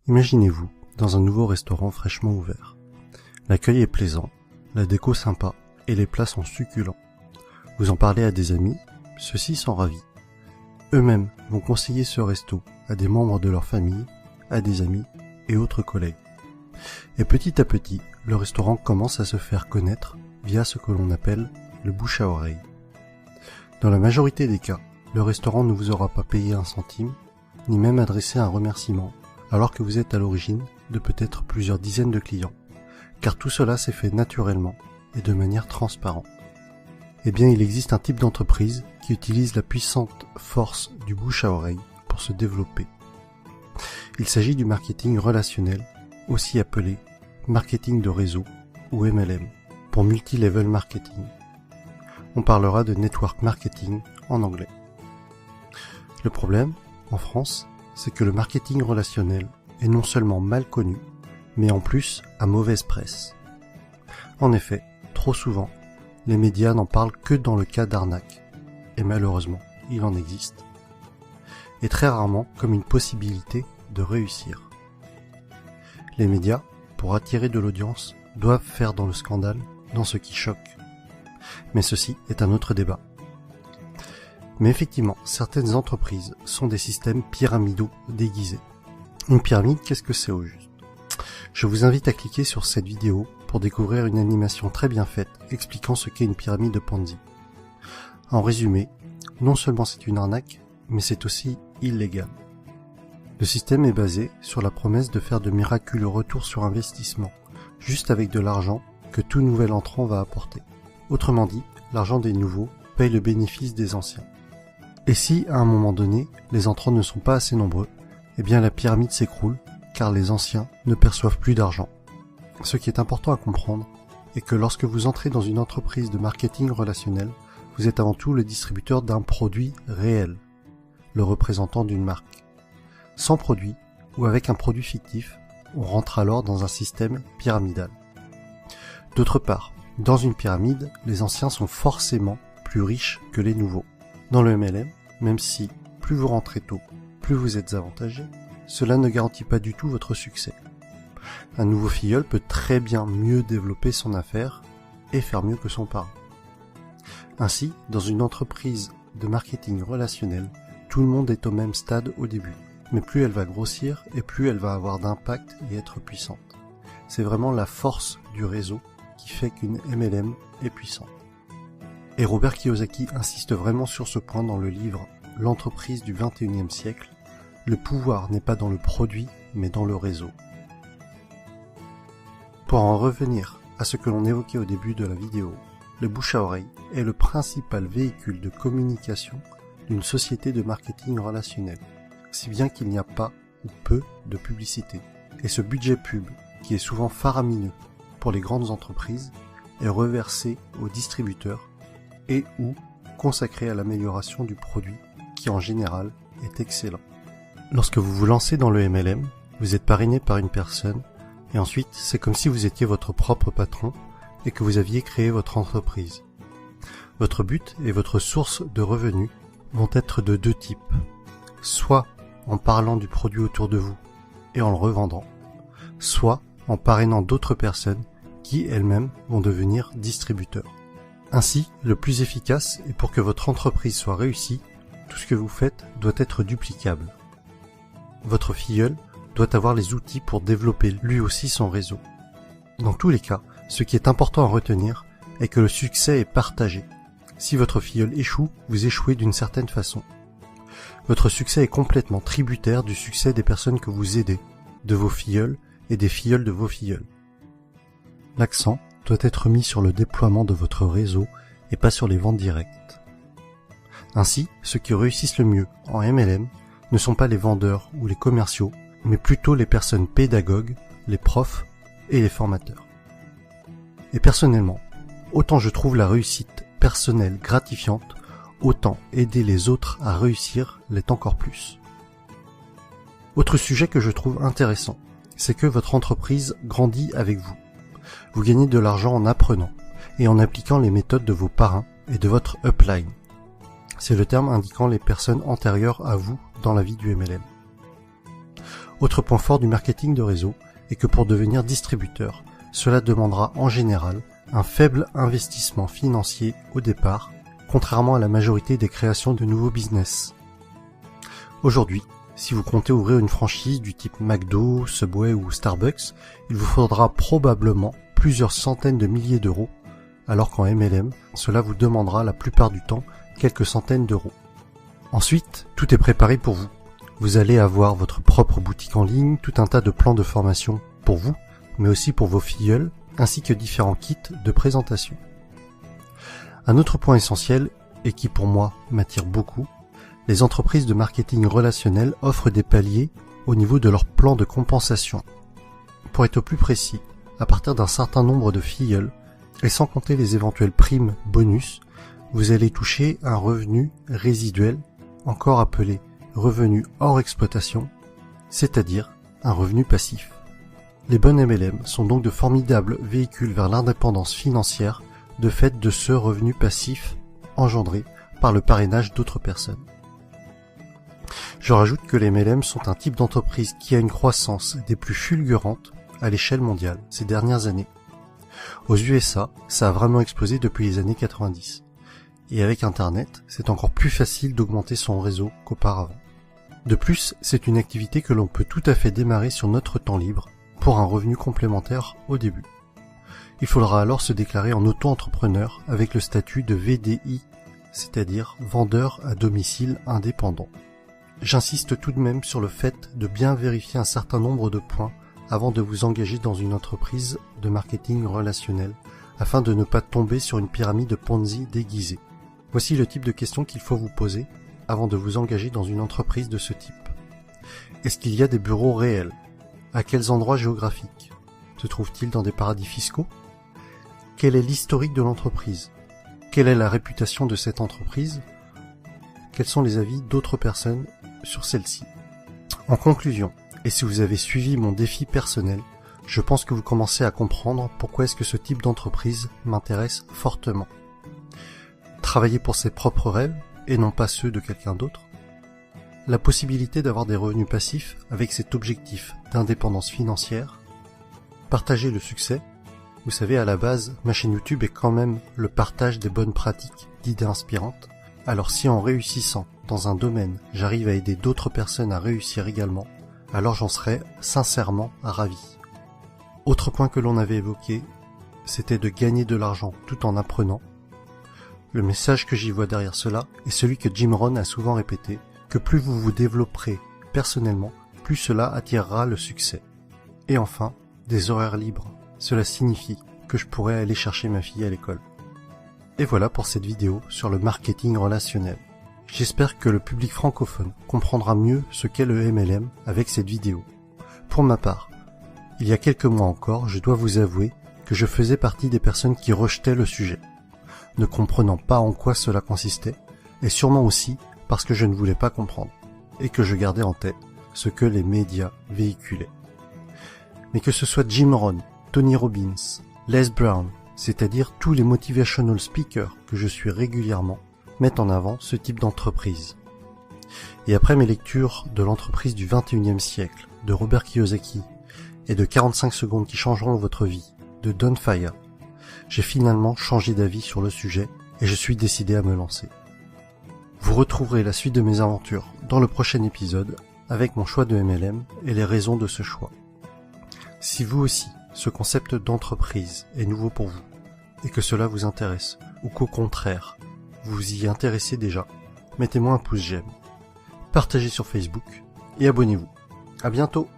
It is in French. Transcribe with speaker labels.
Speaker 1: Imaginez-vous dans un nouveau restaurant fraîchement ouvert. L'accueil est plaisant, la déco sympa et les plats sont succulents. Vous en parlez à des amis, ceux-ci sont ravis. Eux-mêmes vont conseiller ce resto à des membres de leur famille, à des amis et autres collègues. Et petit à petit, le restaurant commence à se faire connaître via ce que l'on appelle le bouche à oreille. Dans la majorité des cas, le restaurant ne vous aura pas payé un centime, ni même adressé un remerciement, alors que vous êtes à l'origine de peut-être plusieurs dizaines de clients, car tout cela s'est fait naturellement et de manière transparente. Eh bien, il existe un type d'entreprise qui utilise la puissante force du bouche à oreille pour se développer. Il s'agit du marketing relationnel, aussi appelé marketing de réseau ou MLM, pour multi-level marketing. On parlera de network marketing en anglais. Le problème, en France, c'est que le marketing relationnel est non seulement mal connu, mais en plus à mauvaise presse. En effet, trop souvent, les médias n'en parlent que dans le cas d'arnaque, et malheureusement, il en existe, et très rarement comme une possibilité de réussir. Les médias, pour attirer de l'audience, doivent faire dans le scandale, dans ce qui choque. Mais ceci est un autre débat. Mais effectivement, certaines entreprises sont des systèmes pyramidaux déguisés. Une pyramide, qu'est-ce que c'est au juste? Je vous invite à cliquer sur cette vidéo pour découvrir une animation très bien faite expliquant ce qu'est une pyramide de Ponzi. En résumé, non seulement c'est une arnaque, mais c'est aussi illégal. Le système est basé sur la promesse de faire de miraculeux retours sur investissement, juste avec de l'argent que tout nouvel entrant va apporter. Autrement dit, l'argent des nouveaux paye le bénéfice des anciens. Et si, à un moment donné, les entrants ne sont pas assez nombreux, eh bien la pyramide s'écroule, car les anciens ne perçoivent plus d'argent. Ce qui est important à comprendre est que lorsque vous entrez dans une entreprise de marketing relationnel, vous êtes avant tout le distributeur d'un produit réel, le représentant d'une marque. Sans produit, ou avec un produit fictif, on rentre alors dans un système pyramidal. D'autre part, dans une pyramide, les anciens sont forcément plus riches que les nouveaux. Dans le MLM, même si plus vous rentrez tôt, plus vous êtes avantagé, cela ne garantit pas du tout votre succès. Un nouveau filleul peut très bien mieux développer son affaire et faire mieux que son parent. Ainsi, dans une entreprise de marketing relationnel, tout le monde est au même stade au début. Mais plus elle va grossir et plus elle va avoir d'impact et être puissante. C'est vraiment la force du réseau qui fait qu'une MLM est puissante. Et Robert Kiyosaki insiste vraiment sur ce point dans le livre « L'entreprise du XXIe siècle ». Le pouvoir n'est pas dans le produit, mais dans le réseau. Pour en revenir à ce que l'on évoquait au début de la vidéo, le bouche à oreille est le principal véhicule de communication d'une société de marketing relationnel, si bien qu'il n'y a pas ou peu de publicité. Et ce budget pub, qui est souvent faramineux pour les grandes entreprises, est reversé aux distributeurs et ou consacré à l'amélioration du produit, qui en général est excellent. Lorsque vous vous lancez dans le MLM, vous êtes parrainé par une personne, et ensuite c'est comme si vous étiez votre propre patron et que vous aviez créé votre entreprise. Votre but et votre source de revenus vont être de deux types. Soit en parlant du produit autour de vous et en le revendant, soit en parrainant d'autres personnes qui elles-mêmes vont devenir distributeurs. Ainsi, le plus efficace et pour que votre entreprise soit réussie, tout ce que vous faites doit être duplicable. Votre filleul doit avoir les outils pour développer lui aussi son réseau. Dans tous les cas, ce qui est important à retenir est que le succès est partagé. Si votre filleul échoue, vous échouez d'une certaine façon. Votre succès est complètement tributaire du succès des personnes que vous aidez, de vos filleuls et des filleuls de vos filleuls. L'accent doit être mis sur le déploiement de votre réseau et pas sur les ventes directes. Ainsi, ceux qui réussissent le mieux en MLM ne sont pas les vendeurs ou les commerciaux, mais plutôt les personnes pédagogues, les profs et les formateurs. Et personnellement, autant je trouve la réussite personnelle gratifiante, autant aider les autres à réussir l'est encore plus. Autre sujet que je trouve intéressant, c'est que votre entreprise grandit avec vous. Vous gagnez de l'argent en apprenant et en appliquant les méthodes de vos parrains et de votre upline. C'est le terme indiquant les personnes antérieures à vous dans la vie du MLM. Autre point fort du marketing de réseau est que pour devenir distributeur, cela demandera en général un faible investissement financier au départ, contrairement à la majorité des créations de nouveaux business. Aujourd'hui, si vous comptez ouvrir une franchise du type McDo, Subway ou Starbucks, il vous faudra probablement plusieurs centaines de milliers d'euros, alors qu'en MLM, cela vous demandera la plupart du temps quelques centaines d'euros. Ensuite, tout est préparé pour vous. Vous allez avoir votre propre boutique en ligne, tout un tas de plans de formation pour vous, mais aussi pour vos filleuls, ainsi que différents kits de présentation. Un autre point essentiel, et qui pour moi m'attire beaucoup, les entreprises de marketing relationnel offrent des paliers au niveau de leur plan de compensation. Pour être plus précis, à partir d'un certain nombre de filleuls, et sans compter les éventuelles primes bonus, vous allez toucher un revenu résiduel, encore appelé revenu hors exploitation, c'est-à-dire un revenu passif. Les bonnes MLM sont donc de formidables véhicules vers l'indépendance financière de fait de ce revenu passif engendré par le parrainage d'autres personnes. Je rajoute que les MLM sont un type d'entreprise qui a une croissance des plus fulgurantes à l'échelle mondiale ces dernières années. Aux USA, ça a vraiment explosé depuis les années 90. Et avec Internet, c'est encore plus facile d'augmenter son réseau qu'auparavant. De plus, c'est une activité que l'on peut tout à fait démarrer sur notre temps libre pour un revenu complémentaire au début. Il faudra alors se déclarer en auto-entrepreneur avec le statut de VDI, c'est-à-dire vendeur à domicile indépendant. J'insiste tout de même sur le fait de bien vérifier un certain nombre de points avant de vous engager dans une entreprise de marketing relationnel, afin de ne pas tomber sur une pyramide Ponzi déguisée. Voici le type de questions qu'il faut vous poser avant de vous engager dans une entreprise de ce type. Est-ce qu'il y a des bureaux réels? À quels endroits géographiques? Se trouve-t-il dans des paradis fiscaux? Quel est l'historique de l'entreprise? Quelle est la réputation de cette entreprise? Quels sont les avis d'autres personnes sur celle-ci? En conclusion, et si vous avez suivi mon défi personnel, je pense que vous commencez à comprendre pourquoi est-ce que ce type d'entreprise m'intéresse fortement. Travailler pour ses propres rêves et non pas ceux de quelqu'un d'autre. La possibilité d'avoir des revenus passifs avec cet objectif d'indépendance financière. Partager le succès. Vous savez, à la base, ma chaîne YouTube est quand même le partage des bonnes pratiques, d'idées inspirantes. Alors si en réussissant dans un domaine, j'arrive à aider d'autres personnes à réussir également, alors j'en serais sincèrement ravi. Autre point que l'on avait évoqué, c'était de gagner de l'argent tout en apprenant. Le message que j'y vois derrière cela est celui que Jim Rohn a souvent répété, que plus vous vous développerez personnellement, plus cela attirera le succès. Et enfin, des horaires libres. Cela signifie que je pourrais aller chercher ma fille à l'école. Et voilà pour cette vidéo sur le marketing relationnel. J'espère que le public francophone comprendra mieux ce qu'est le MLM avec cette vidéo. Pour ma part, il y a quelques mois encore, je dois vous avouer que je faisais partie des personnes qui rejetaient le sujet, ne comprenant pas en quoi cela consistait, et sûrement aussi parce que je ne voulais pas comprendre, et que je gardais en tête ce que les médias véhiculaient. Mais que ce soit Jim Rohn, Tony Robbins, Les Brown, c'est-à-dire tous les motivational speakers que je suis régulièrement, mettent en avant ce type d'entreprise. Et après mes lectures de l'entreprise du 21e siècle, de Robert Kiyosaki, et de 45 secondes qui changeront votre vie, de Don Faya, j'ai finalement changé d'avis sur le sujet et je suis décidé à me lancer. Vous retrouverez la suite de mes aventures dans le prochain épisode avec mon choix de MLM et les raisons de ce choix. Si vous aussi, ce concept d'entreprise est nouveau pour vous et que cela vous intéresse ou qu'au contraire, vous y intéressez déjà, mettez-moi un pouce j'aime, partagez sur Facebook et abonnez-vous. À bientôt!